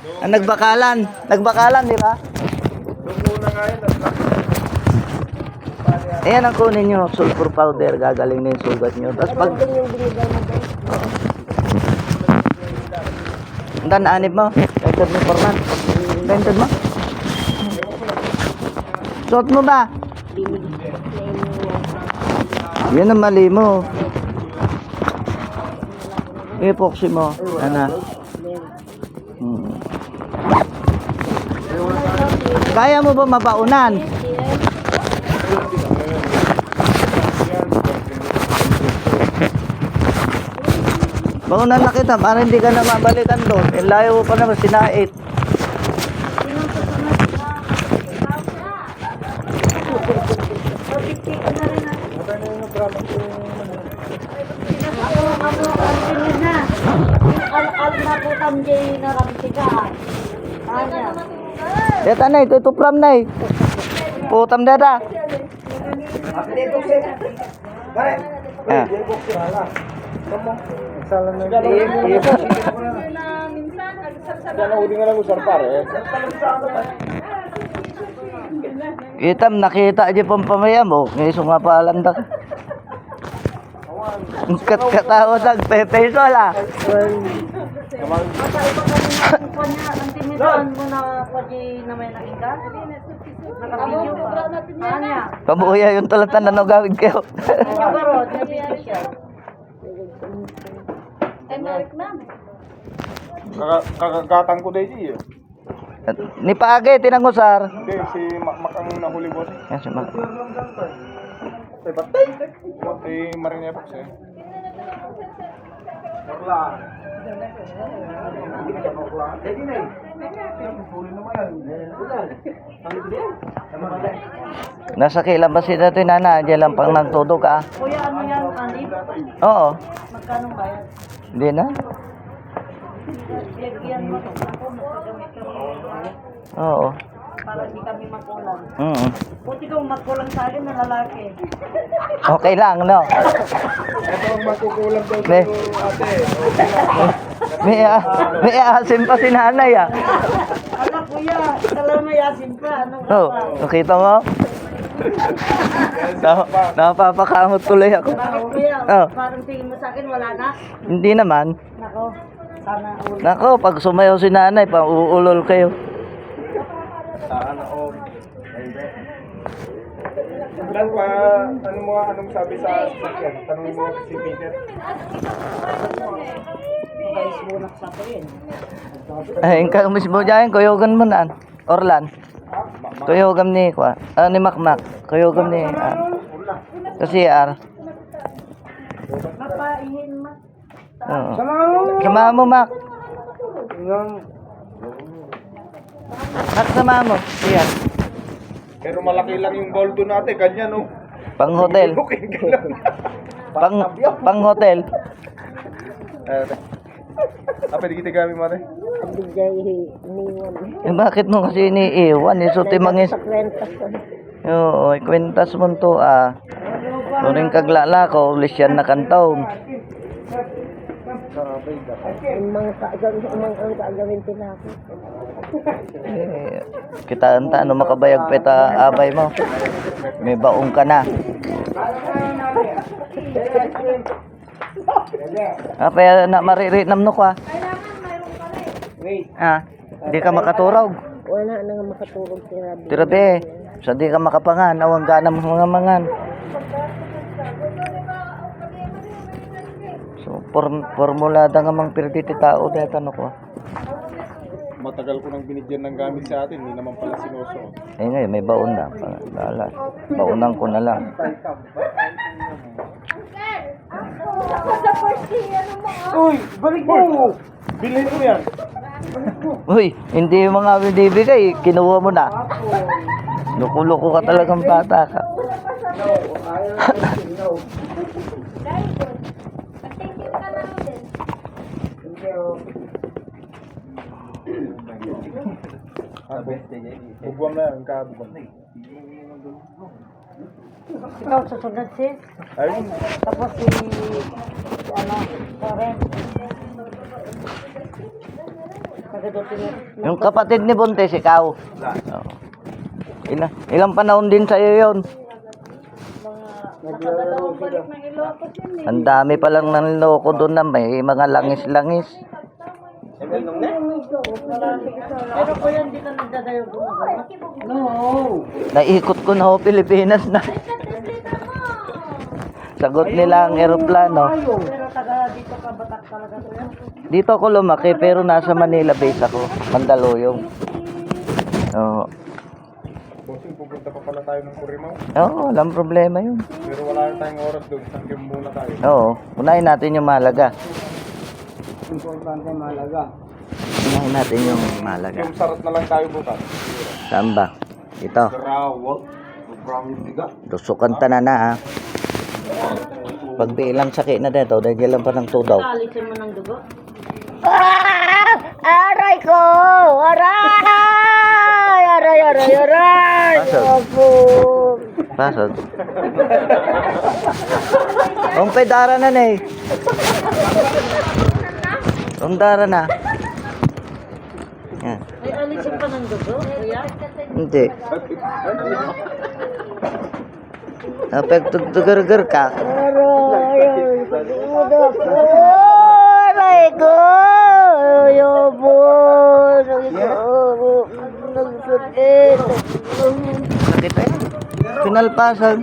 Nagbakalan. Nagbakalan, di ba? Nung una nga yun, Ayan ang kunin nyo, sulfur powder, gagaling na yung sugat nyo. Tapos pag... Ang naanib mo? Entered mo, Forman? Entered mo? Suot mo ba? Yan ang mali mo. Epoxy mo. Ano? Kaya mo ba mabaunan? Baunan na kita para hindi ka na mabalikan doon. Layo mo pa naman sinait. Deta na ito pram na putam deta. Itam nakita aja pampamaya mo. Ngayon nga paalanda. Kat-katawa nagpepeso la. Kabuya yung tulatan na nagawid kayo. Kakagatang ko dahil eh. Ni Paage, tinangusar. Hindi, si Makang nahuli boss. Yan si Mak. Si Marina Fox eh. Nasa kailan ba si dati nana? Diyan lang pang nagtudok ah. Kuya, ano yan, Anip? Oo. Magkano bayad? Hindi na. Yan mo ito. Magkagamit kami. Oo. Para hindi kami makulang. Buti kung magkulang sa akin na lalaki. Okay lang, no? Ito ang makukulang daw Ne. ate. May asim pa si nanay ah. Ala kuya, talagang mayasin pa. Ano ka Oh, pa? nakita mo? Napapakamot tuloy ako. Bakit kuya? Oh. Parang tingin mo sa akin wala na? Hindi naman. Nako, sana ulit. Nako, pag sumayaw si nanay, pang-uulol kayo. Sana all. Lang pa, anong sabi sa sasakyan? Tanong mo si Peter. Guys, bunak sa akin. Ay, ikaw mismo dyan, kuyogan mo na. Orlan. Kuyogan ni, ni Makmak. Kuyogan ni, kasi Mapahin ma. Oo. Sama mo, Mak. Mak, sama mo. Iyan. Pero malaki lang yung gold doon natin, ganyan no. Pang hotel. Pang hotel. Pwede kita gamit mare? Bakit mo kasi iniiwan? Isuti mangis. Oo, kwentas mo to ah. Turing kaglala ko, lisyan na kantaw. Kita anta, ano makabayag peta abay mo. May baong ka na. Kaya na maririnam no ka. Hindi ka makaturog. Wala nang makaturog si Rabi. Tirabe, sa di ka makapangan, awang ganam mga mangan. So, formula da nga mang pirditi tao dito no ko. Matagal ko nang binigyan ng gamit sa atin, hindi naman pala sinusuot. Eh ngayon, may baon na. Balas. Baonan ko na lang. Uy, balik mo! Bilhin mo yan. Uy, hindi yung mga binibigay, kinuha mo na. Loko-loko ka talagang bata ka. Bugwam na yan, kabugwam. Ikaw susunod sis. Ayun. Tapos si Soren. Yung kapatid ni Buntes, ikaw. Oo. Ilang panahon din sa'yo yun. Nakadalawang balik ng Ilocos yun eh. Ang dami palang nanloko doon na may mga langis-langis. Pero po yan, di ka nagdadayo gumagano. No. Naikot ko na ho Pilipinas na. Sagot nila ang eroplano. Pero taga dito ka Batak talaga to yan. Dito ako lumaki pero nasa Manila base ako. Mandaluyong. Oo. Bossing, pupunta pa pala tayo ng Curimaw. Oo, walang problema yun. Pero wala na tayong oras doon. Sanggim muna tayo. Oo, unahin natin yung Malaga. Importante malaga. Unahin natin yung Malaga. Yung sarat na lang tayo bukas. Saan ba? Ito. Karawag. Sobrang biga. Tusukan tanan na ha. Pagbilang sakit na dito, dahil lang pa ng tudaw. Alisin mo ng dugo. Aray ko! Aray! Aray! Pasod. Ang pedara na na eh. Ang dara na. Yan. Ay, alisin pa ng dugo, kuya. Hindi. Napagtugtugar ka. Aray ko! Sakit. Sakit eh. Pinalpasan.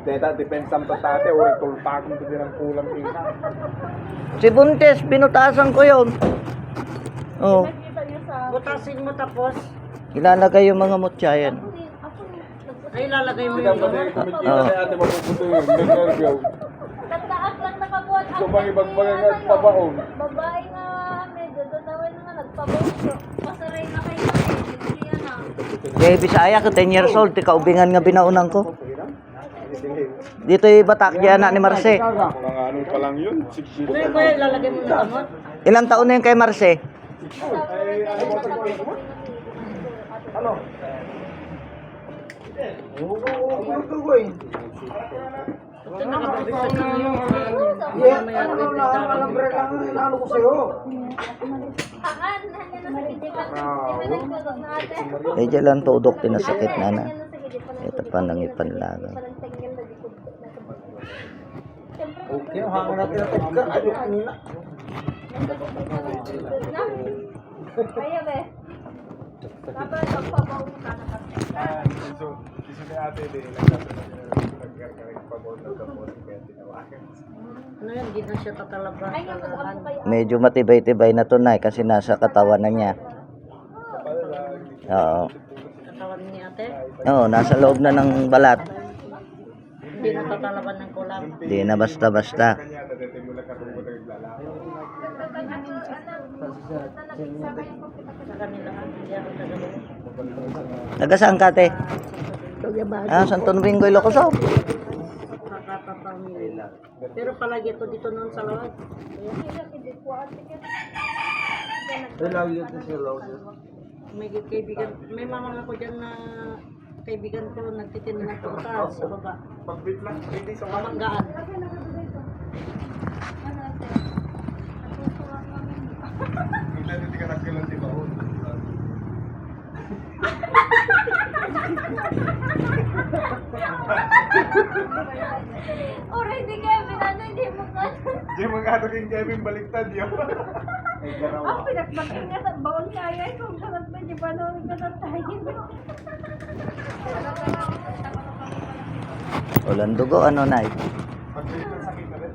Deta, depensam to tate. Uri tulpakong to din ang kulang ina. Si Buntes, binutasan ko yun. Oh, Butasin mo tapos. ilalagay yung mga mutya yan. Ay, lalagay mo Hindi ka yung pa dugo. din kumikita na ate mapuputo yun. Nag-nervyaw. Tagtaas lang nakabuhat So, bangibagbagan at pabaon. Babae nga medyo dadawin nga nagpaboso. Pasaray na kayo hindi yan ah. Kaya Bisaya ko, 10 years old, ikaubingan nga binaunan ko. Dito yung Batakya na ni Marce. Mga ano pa lang yun. 6 Ano yun, kuya? Lalagay mo ng gamot? Ilang taon na yun kay Marce? Ano? Ito, nakababigyan na yung mamaya ito yung Ano ko sa'yo? Haan, nandiyan na sa gidipan. Nagtutog na ate. Eh, dyan lang tudok, tinasakit na na. Nandiyan na sa gidipan. Ito pa nang ipanlaga. Parang tingin na di ko na sa baba. Okay, hangin natin na tagka. Ayok nila. Kaya be. Dapat magpabaw ka na kasi. Iso ni ate din. Nagkarkarang pabaon ng gamot. Kaya tinawakan. Ano yan, di na siya tatalabas. Ay, nga mag-amo kayo. Medyo matibay-tibay na tunay kasi nasa katawan na niya. Oo. Katawan ni ate. Oo, nasa loob na ng balat. Hindi na tatalaban ng kulang. Di na basta-basta. Kanya, dati mula katungkol ng lalaki. Sa kanila, hindi ako tagalog. Taga saan ka, te? Ah, Santo Domingo, Ilocos. Kakatapamilya. Pero palagi ito dito noon sa lawag. May kaibigan, may mga ako dyan na kaibigan ko nagtitinda ng prutas sa baba. Pagbit lang, hindi sa mga. Mamanggaan. Hindi ka nagkilang di ba? Or hindi Kevin, ano hindi mo ka. Di mga king Kevin baliktad yun. Ay, garawa. Ang pinagbaking nga sa baon kaya kung sarap ba di ba nung tayo. Walang dugo, ano na eh. Pagbit lang sakit na rin.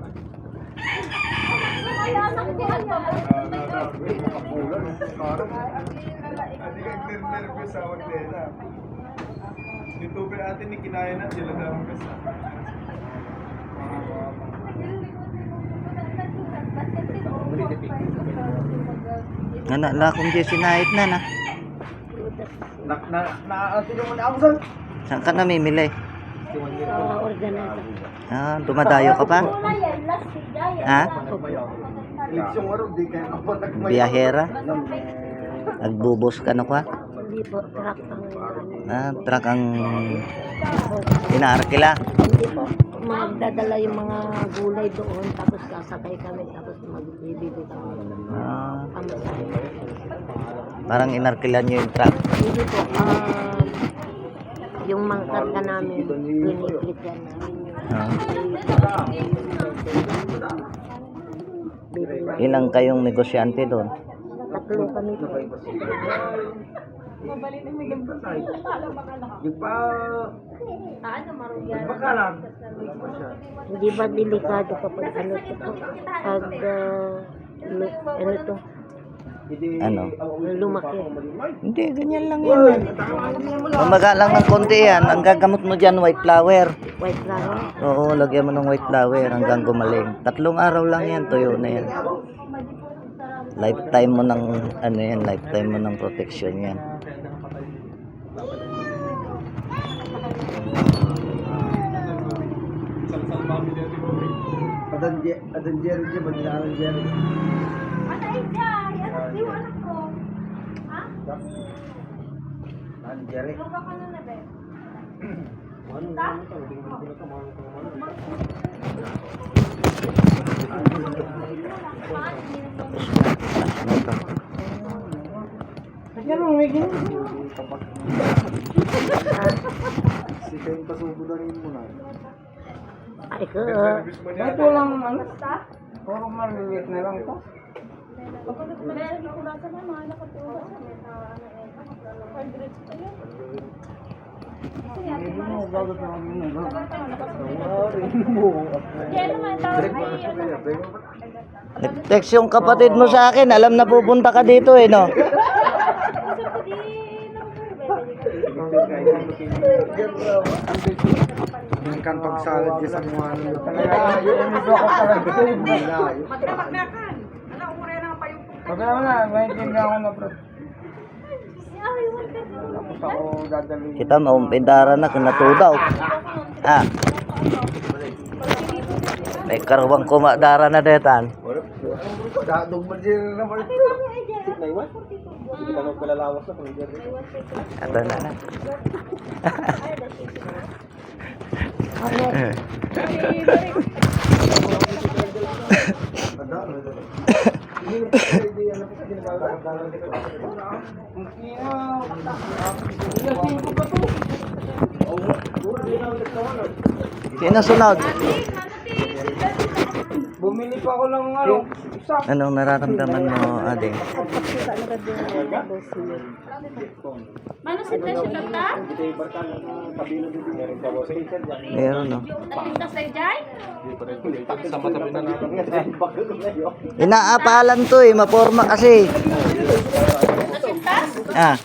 Ay, anak ko yan. Makapulan. Hindi ka nervous sa magdela. Dito pa atin ni kinaya na sila darang basta. Nga na, kung di sinahit na na. Naatin yung ako sa. Saan ka namimili? Organizer. Ah, dumadayo ka pa? Wala yan, last week gaya. Ha? Yung araw, di kaya ako Biyahera? Nagbubos ka na ka? Hindi po, truck ang Ah, truck ang inaarkila. Hindi po. magdadala yung mga gulay doon, tapos sasakay kami, tapos magbibili kami. Ah, Pamasahe. parang inarkilan nyo yung truck. Hindi po, yung mga karga namin, pinipilitan namin yun. Ah, Bibili. ilang kayong negosyante doon? Tatlo kami po. Hindi ba delikado kapag ano to po? Pag ano to? Ano? Lumaki. Hindi, ganyan lang yan. Mamaga lang ng konti yan. Ang gagamot mo dyan, white flower. White flower. Oo, lagyan mo ng white flower hanggang gumaling. 3 araw lang yan, tuyo na yan. Lifetime mo ng, ano yan, lifetime mo ng protection yan. Adan Jerry dyan, Badilaan Jerry. Ano ay Jai? Ano yung anak ko? Ha? Adan Jerry. Luga ka na na, be? Si Kayong pasubo na rin mo na. Ay ko. Ito lang ano? Puro maliliit na lang to. Nag-text yung kapatid mo sa akin, alam na pupunta ka dito eh, no? Yung kan pagsalad dyan sa mga ano. Yung ito ako talaga. Sabi naman na, maintindihan ko na bro. Tapos ako dadalhin. Kita maumpindara na kung natudaw. Ah. May karawang kumadara na detan. Dadog mo dyan naman. Naiwan? Hindi ka nang kalalawas na kung dyan. Ito na na. Sino sunod? Bumili pa ako ng ano, isa. Anong nararamdaman mo, Ading? Mano si Tessie Tata? Meron, no? Natinda sa Jai? Inaapalan to eh, maporma kasi. Natinda? Ah.